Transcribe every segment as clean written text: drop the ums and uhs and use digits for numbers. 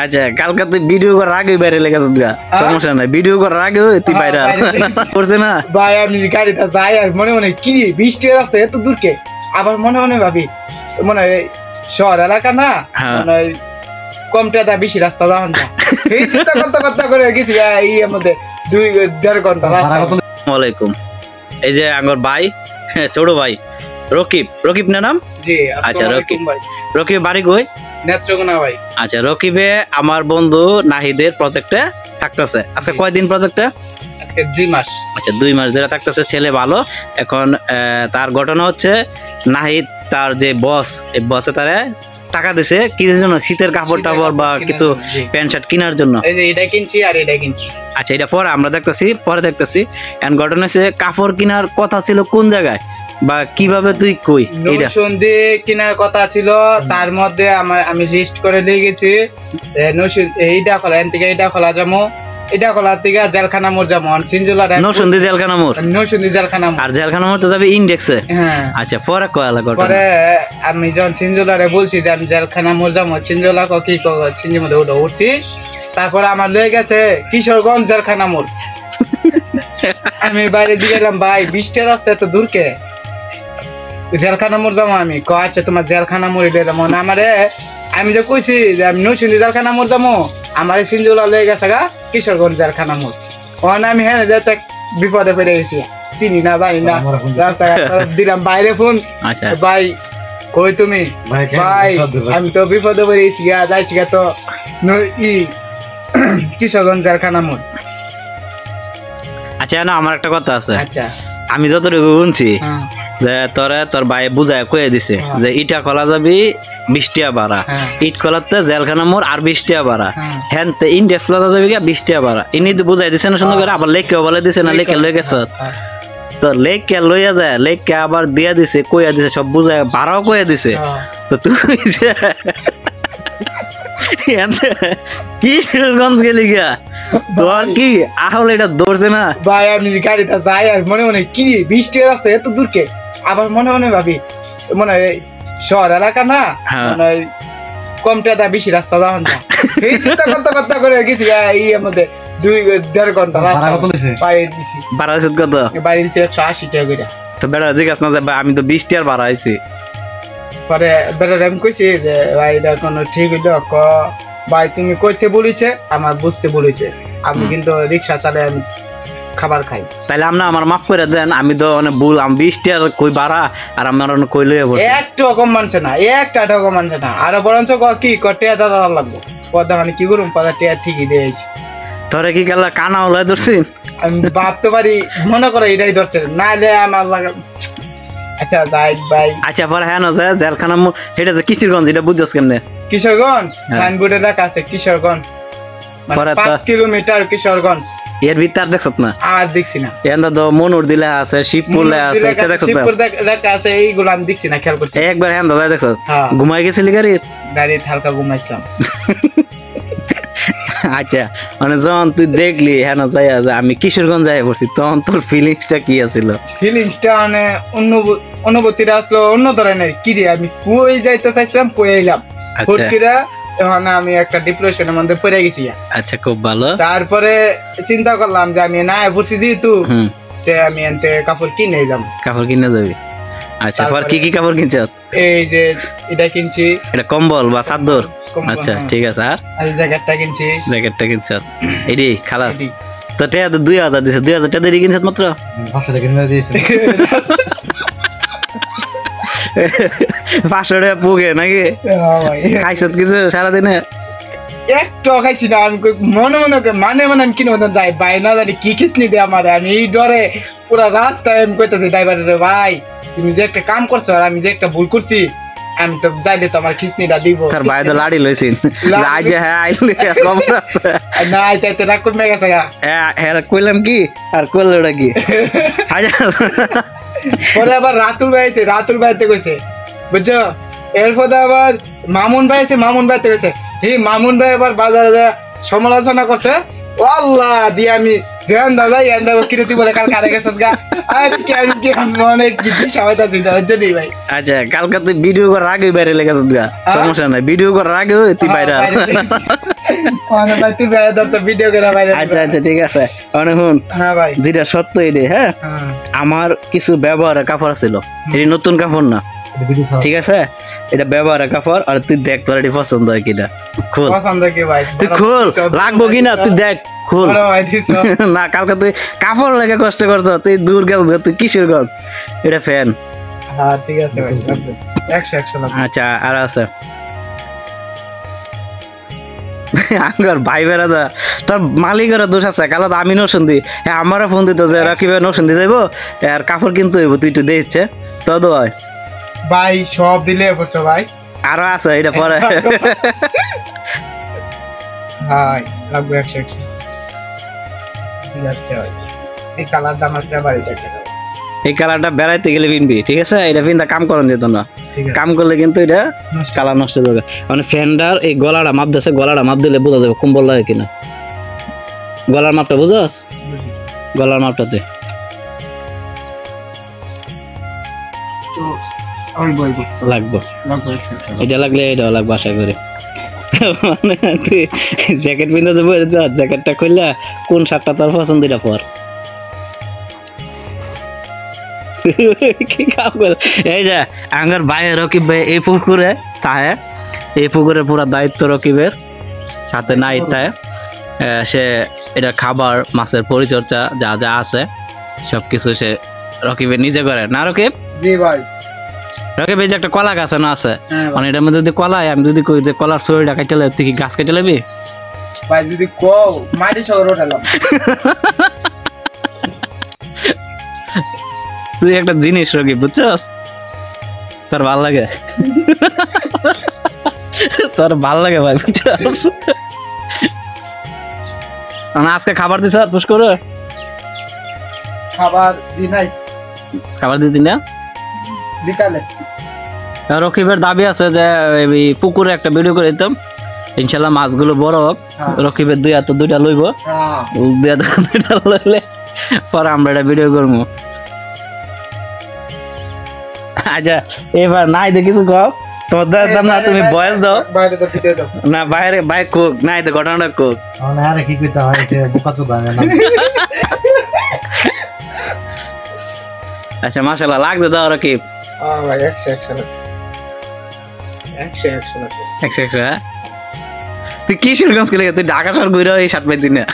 আচ্ছা কালকে তুই ভিডিও করার আগে বাইরে লেগে গা, সমস্যা নাই, ভিডিও করার আগে তুই বাইরে করছে না ভাই। আমি গাড়িতে যাই আর মনে মনে কি বৃষ্টি রাস্তা এত দূরকে, আবার মনে মনে ভাবি মনে হয় শহর এলাকা না, মনে হয় কম টাকা বেশি রাস্তা যাওয়া না। এই চিন্তা করতে করতে করে গেছি এই মধ্যে 2.5 ঘন্টা রাস্তা। আসসালামু আলাইকুম। এই যে আমার ভাই, ছোট ভাই রকিব, রকিব না নাম? জি। আচ্ছা রকিব, রকিব বাড়ি কই? নেত্রকোনা ভাই। আচ্ছা রকিবে আমার বন্ধু নাহিদের প্রজেক্টে থাকতেছে। আজকে কয়দিন প্রজেক্টে? আজকে 2 মাস। আচ্ছা 2 মাস ধরে থাকতেছে, ছেলে ভালো। এখন তার ঘটনা হচ্ছে নাহিদ তার যে বস, এই বসে তারে টাকা দিছে কিসের জন্য? শীতের কাপড় টাপড় বা কিছু প্যান্ট শার্ট কেনার জন্য। এই যে এটা কিনছি আর এটা কিনছি। আচ্ছা এটা পরে আমরা দেখতেছি, পরে দেখতেছি। এখন ঘটনা হচ্ছে কাপড় কেনার কথা ছিল কোন জায়গায় বা কিভাবে তুই কই? নৌসন্দি কেনার কথা ছিল, তার মধ্যে আমি লিস্ট করে দিয়ে গেছি এইটা খোলা, এন থেকে এইটা খোলা যাবো, এটা খোলার থেকে জেলখানা মোড় যাবো, সিনজুলা নৌসন্দি জেলখানা মোড়, নৌসন্দি জেলখানা মোড়, আর জেলখানা মোড় তো যাবে ইনডেক্সে। হ্যাঁ আচ্ছা পরে কয়লা ঘটনা? পরে আমি যখন সিনজুলারে বলছি যে আমি জেলখানা মোড় যাবো, সিনজুলা কি সিনজির মধ্যে ওটা উঠছি, তারপরে আমার লয়ে গেছে কিশোরগঞ্জ জেলখানা মোড়। আমি বাইরে দিয়ে গেলাম, ভাই বৃষ্টির রাস্তা এত দূরকে, জেলখানা মোড় যাবো। আমি আচ্ছা তোমার জেলখানা মোড়ে দিয়ে যাবো না আমারে, আমি যে কইছি যে আমি নৌসিন্দি জেলখানা মোড় যাবো, আমার সিনজুলা লয়ে গেছে গা কিশোরগঞ্জ জেলখানা মোড়। ওখানে আমি হ্যাঁ যেতে বিপদে পড়ে গেছি, চিনি না জানি না, রাস্তাঘাট দিলাম বাইরে ফোন, ভাই কই তুমি? ভাই আমি তো বিপদে পড়ে গেছি গা, যাইছি গা তো কিশোরগঞ্জ জেলখানা মোড়। আচ্ছা না আমার একটা কথা আছে। আচ্ছা আমি যতটুকু শুনছি যে তোর ভাই বুঝায় কয়ে দিছে যে ইটা খোলা যাবি 20 টাকা ভাড়া, ইট খোলাতে জেলখানা মোড় আর 20 টাকা ভাড়া, হ্যাঁ ইন্ডেক্স খোলা যাবি 20 টাকা ভাড়া। ইনি তো বুঝাই দিছে না সুন্দর করে, আবার লেখকেও বলে দিছে না, লেখকে লয়ে গেছ তো লেখকে লইয়া যায়, লেখকে আবার দিয়া দিছে, কইয়া দিছে, সব বুঝায় ভাড়াও কইয়া দিছে। তো তুই কিশোরগঞ্জ গেলি গা, তোর কি আসলে এটা ধরছে না? ভাই আমি গাড়িতে যাই আর মনে মনে কি বৃষ্টি রাস্তা এত দূরকে, আবার মনে মনে ভাবি মনে হয় শহর এলাকা না, মনে হয় কম টাকা বেশি রাস্তা যাওয়া না। এই চিন্তা করতে করতে করে গেছি এই মধ্যে 2.5 ঘন্টা রাস্তা বাইরে দিছি। ভাড়া দিছিস কত? বাইরে দিছি 180 টাকা করে। তো বেড়া জিজ্ঞাস না যে আমি তো 20 টাকার ভাড়া আইছি। পরে বেড়া আমি কইছি যে ভাই এটা কোনো ঠিক হইল, ভাই তুমি কইতে বলেছে আমার বুঝতে বলেছে, আমি কিন্তু রিক্সা চালাই, আমি খাবার খাই, তাহলে আপনি আমার মাফ করে দেন। আমি তো অনেক ভুল, আমি 20 টাকা কই ভাড়া আর আমার কই লইয়া বসে একটু কম মানছে না, একটা কম মানছে না, আর বরঞ্চ কি টিয়া দাদা লাগবো পদা, মানে কি করুম পদা টিয়া ঠিকই দিয়েছি। তোরে কি গেল কানা হলাই ধরছিস? আমি ভাবতে পারি, মনে করে এটাই ধরছে না লে আমার লাগা। আচ্ছা ভাই ভাই আচ্ছা পরে হ্যাঁ না জেলখানা এটা যে কিশোরগঞ্জ, এটা বুঝছস কেমনে? কিশোরগঞ্জ সাইনবোর্ডে লেখা আছে কিশোরগঞ্জ, 5 কিলোমিটার কিশোরগঞ্জ। এর ভিতর দেখছত না? আর দেখছি না। এন্ড তো মনুর দিলে আছে, শিবপুর আছে, এটা দেখছত না? শিবপুর দেখা আছে, এইগুলো আমি দেখছি না, খেয়াল করছি একবার হ্যাঁ দাদা দেখছত? ঘুমাই গেছিলি গাড়ি হালকা ঘুমাইছিলাম। আচ্ছা মানে যখন তুই দেখলি হ্যাঁ না যাই আমি কিশোরগঞ্জ যাই পড়ছি, তখন তোর ফিলিংসটা কি আছিল? ফিলিংসটা মানে অনুভূতিটা আসলো অন্য ধরনের, কি রে আমি কই যাইতে চাইছিলাম কই আইলাম, হুটকিরা এখন আমি একটা ডিপ্রেশনের মধ্যে পড়ে গেছি। আচ্ছা খুব ভালো। তারপরে চিন্তা করলাম যে আমি না পড়ছি যেহেতু আমি এনতে কাপড় কিনে এলাম। কাপড় কিনে যাবি? আচ্ছা পর কি কি কাপড় কিনছ? এই যে এটা কিনছি, এটা কম্বল বা চাদর? আচ্ছা ঠিক আছে। আর এই জ্যাকেটটা কিনছি। জ্যাকেটটা কিনছ এডি খালাস? তো টাকা 2000 দিছে, 2000 টাকা দিয়ে কিনছ মাত্র? 500 টাকা কিনে দিয়েছে। 500 টাকা পুগে নাকি? খাইছ কিছু সারাদিনে? একটু খাইছি না, আমি মনে মানে আমি কিনে যাই ভাই না জানি কি খিসনি দে আমার, আমি এই ডরে পুরা রাস্তায় আমি কইতেছি ড্রাইভারের, ভাই তুমি যে একটা কাম করছো আর আমি যে একটা ভুল করছি, আমি তো যাইলে তো আমার খিসনিটা দিব। তার ভাই তো লাড়ি লইছিন আজ হ্যাঁ আইলে খবর আছে না আইতে রাগ কমে গেছে গা। হ্যাঁ কইলাম কি আর কইলো ওটা কি? পরে আবার রাতুল ভাই আছে, রাতুল ভাইতে কইছে বুঝছো, এরপর আবার মামুন ভাই আছে, মামুন ভাইতে কইছে, মামুন ভাই আবার বাজারে সমালোচনা করছে, ও আল্লাহ দিয়ে আমি জেন দাদা এন দাদা কিরতি বলে কাল কারে গেছস গা, আর কেন কি মনে কি সবাইটা চিন্তা হচ্ছে নি ভাই। আচ্ছা কালকে তুই ভিডিও করার আগে বাইরে লেগে গা, সমস্যা নাই, ভিডিও করার আগে তুই বাইরে মানে ভাই তুই ভাই দর্শক ভিডিও করে বাইরে আচ্ছা আচ্ছা ঠিক আছে অনেক শুন হ্যাঁ ভাই যেটা সত্য এটাই হ্যাঁ আমার কিছু ব্যবহারের কাপড় ছিল এটি নতুন কাপড় না ঠিক আছে এটা ব্যবহারের কাপড় আর তুই দেখ তোর এটি পছন্দ হয় কিনা খুল পছন্দ কি ভাই তুই খুল লাগবো কিনা তুই দেখ খুল বড় ভাই দিছ না কালকে তুই কাপড় লেগে কষ্ট করছ তুই দূর গেছ তুই কিসের গছ এটা ফ্যান হ্যাঁ ঠিক আছে ভাই 100 লাখ আচ্ছা আর আছে আঙ্গার ভাই বেড়াদা তোর মালিকের দোষ আছে কালো তো আমি নসুন্দি হ্যাঁ আমারও ফোন দিত যে রাকিবে নসুন্দি যাইবো আর কাপড় কিনতে হইব তুই একটু দিচ্ছে তো দোয় ভাই সব দিলে পড়ছো ভাই আরো আছে এটা পরে ভাই লাগবে 100 ঠিক আছে ভাই এই কালার দাম আছে ভাই এই কালারটা বেড়াইতে গেলে কিনবি ঠিক আছে এটা পিনটা কাম করেন যেত না ঠিক আছে কাম করলে কিন্তু এটা কালার নষ্ট হয়ে যাবে মানে ফ্যানটার এই গলাটা মাপ দিয়েছে গলাটা মাপ দিলে বোঝা যাবে কম্বল লাগে কিনা গলার মাপটা বুঝাস গলার মাপটাতে তো আমি বলবো লাগবে লাগবে এটা লাগলে এটাও লাগবে আশা করি মানে তুই জ্যাকেট পিনতে দেবো জ্যাকেটটা খুললে কোন শার্টটা তোর পছন্দ এটা পর কি কাম করে এই যে আঙ্গার ভাই রকিব ভাই এই পুকুরে তাহে এই পুকুরে পুরা দায়িত্ব রকিবের সাথে নাই তাই সে এটা খাবার মাছের পরিচর্যা যা যা আছে সবকিছু সে রকিবের নিজে করে না রকিব জি ভাই রকিব এই যে একটা কলা গাছ না আছে মানে এটার মধ্যে যদি কলা আমি যদি কই যে কলার শরীরটা কেটে লে তুই কি গাছ কেটে লেবি ভাই যদি কও মাটি শহর উঠালাম তুই একটা জিনিস রকিব বুঝছস তোর ভাল লাগে তোর ভাল লাগে ভাই বুঝছস আজকে খাবার দিছ পুশ করে খাবার দি নাই খাবার দিতি না বিকালে রকিবের দাবি আছে যে এই পুকুরে একটা ভিডিও করে দিতাম ইনশাল্লাহ মাছগুলো বড় হোক রকিবের দুই হাতে দুইটা লইব দুই হাতে দুইটা লইলে পরে আমরা একটা ভিডিও করবো আচ্ছা এবার নাই দে কিছু কও তোমার দাম না তুমি বয়স দাও বাইরে তো ভিডিও দাও না বাইরে বাইক কোক নাই দে ঘটনাটা কোক না আরে কি কইতা হয় যে বোকা তো গানে না আচ্ছা মাশাআল্লাহ লাগবে দাও রকিব ভাই 100 লাগছে 100 লাগছে 100 হ্যাঁ তুই কি শিরগঞ্জ গেলে তুই ঢাকা শহর ঘুরে এই শার্ট পাইতি না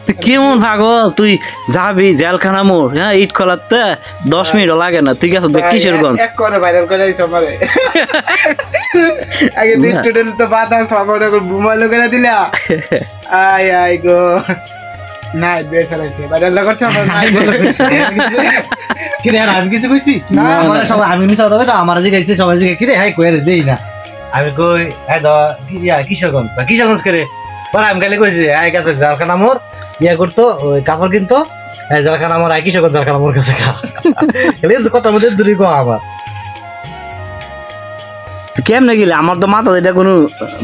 তুই কেমন পাগল তুই যাবি জেলখানা মোড় হ্যাঁ ইট খোলাতে 10 মিনিট লাগে না তুই গেছো কিশোরগঞ্জ এক করে ভাইরাল করে দিছ আমারে আগে তুই স্টুডেন্ট তো বাদাম সামনে করে মোবাইল করে দিলা আই আই গো নাই বেসালাইছে ভাইরাল করছে আমার নাই বলে কি রে আমি কিছু কইছি না, আমার সবাই আমি মিছা কথা কইতা আমার যে গাইছে সবাই যে কি রে হাই কইরে দেই না আমি কই হ্যাঁ দ কিশোরগঞ্জ করে পরে আমি খালি কইছি আই কাছে জালখানা মোড় ইয়া করতো ওই কাপড় কিনতো হ্যাঁ জালখানা মোড় আই কিশোরগঞ্জ জালখানা মোড় কাছে খা খালি কথা মধ্যে দূরে কো আমার কেমনে গেলে আমার তো মাথা এটা কোনো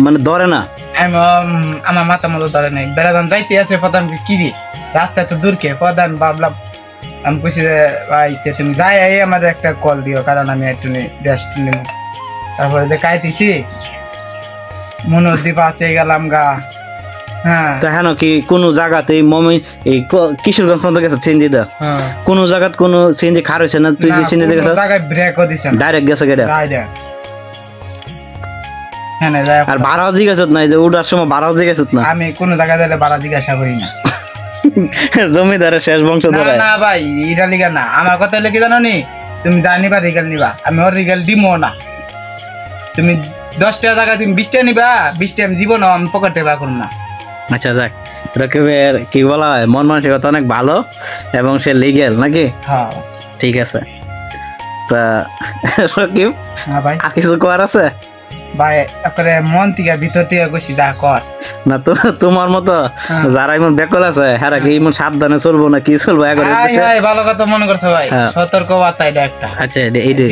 মানে ধরে না আমার মাথা মতো ধরে নাই বেড়াদান যাইতে আছে প্রধান কি রে রাস্তায় তো দূর কে প্রধান ভাবলাম আমি কইছি যে ভাই তুমি যাই আই আমাদের একটা কল দিও কারণ আমি একটু রেস্ট নিব তারপরে যে কাইতেছি মনোদ্বীপ আছে গেলাম গা হ্যাঁ তো হ্যাঁ কি কোনো জায়গাতে মমি এই কিশোরগঞ্জ পর্যন্ত গেছে সিএনজি দা কোন জায়গাত কোন সিএনজি খার হইছে না তুই যে সিএনজি গেছ জায়গায় ব্রেকও দিছেন ডাইরেক্ট গেছে গেটা হ্যাঁ না যায় আর ভাড়াও জিজ্ঞাসা নাই যে উঠার সময় ভাড়াও জিজ্ঞাসা না আমি কোন জায়গায় গেলে ভাড়া জিজ্ঞাসা করি না জমিদারের শেষ বংশ ধরে না ভাই এটা লিগা না আমার কথা হলো কি জানো নি তুমি জানিবা রিগাল নিবা আমি ওর রিগাল দিমো না তুমি 10 টাকা জায়গা তুমি 20 টাকা নিবা 20 টাকা আমি জীবন আমি পকেটে বার করব না আচ্ছা যাক রকিবের কি বলা হয় মন মানসিকতা অনেক ভালো এবং সে লিগ্যাল নাকি হ্যাঁ ঠিক আছে তা রকিব হ্যাঁ ভাই আর কিছু করার আছে ভাই আপনার মন থেকে ভিতর থেকে কইছি যা কর না তো তোমার মতো যারা এমন বেকল আছে হ্যাঁ কি এমন সাবধানে চলবো না কি চলবো ভাই ভালো কথা মনে করছো ভাই সতর্ক বার্তা এটা একটা আচ্ছা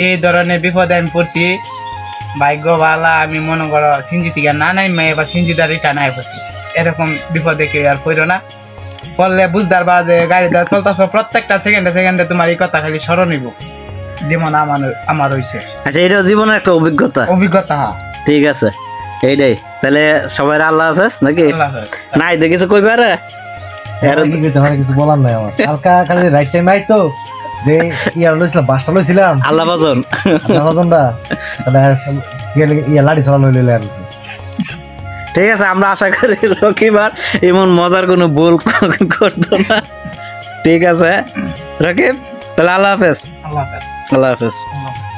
এই ধরনের বিপদে আমি পড়ছি ভাগ্য ভালো আমি মনে করো সিঞ্জি থেকে না নাই মেয়ে বা সিঞ্জিদার রিটার্ন আয় পড়ছি এরকম বিপদে কেউ আর পড়ো না পড়লে বুঝদার বা যে গাড়িটা চলতেছো প্রত্যেকটা সেকেন্ডে তোমার এই কথা খালি স্মরণ নিব যেমন আমার হইছে আচ্ছা এটা জীবনের একটা অভিজ্ঞতা অভিজ্ঞতা ঠিক আছে এইটাই তাহলে সবাই আল্লাহ হাফেজ নাকি আল্লাহ হাফেজ। নাই দেখিস কইবার আমার কিছু বলার নাই আমার কালকা খালি রাইট টাইম আইতো যে ইয়ার লইছিলাম বাসটা লইছিলাম আল্লাহ বাজন আমাজনটা তাহলে ইয়া লাড়ি চালা লইলে আর ঠিক আছে আমরা আশা করি রকিবার এমন মজার কোনো ভুল করতো না ঠিক আছে রকিব তাহলে আল্লাহ হাফেজ আল্লাহ হাফেজ। আল্লাহ হাফেজ আল্লাহ হাফেজ।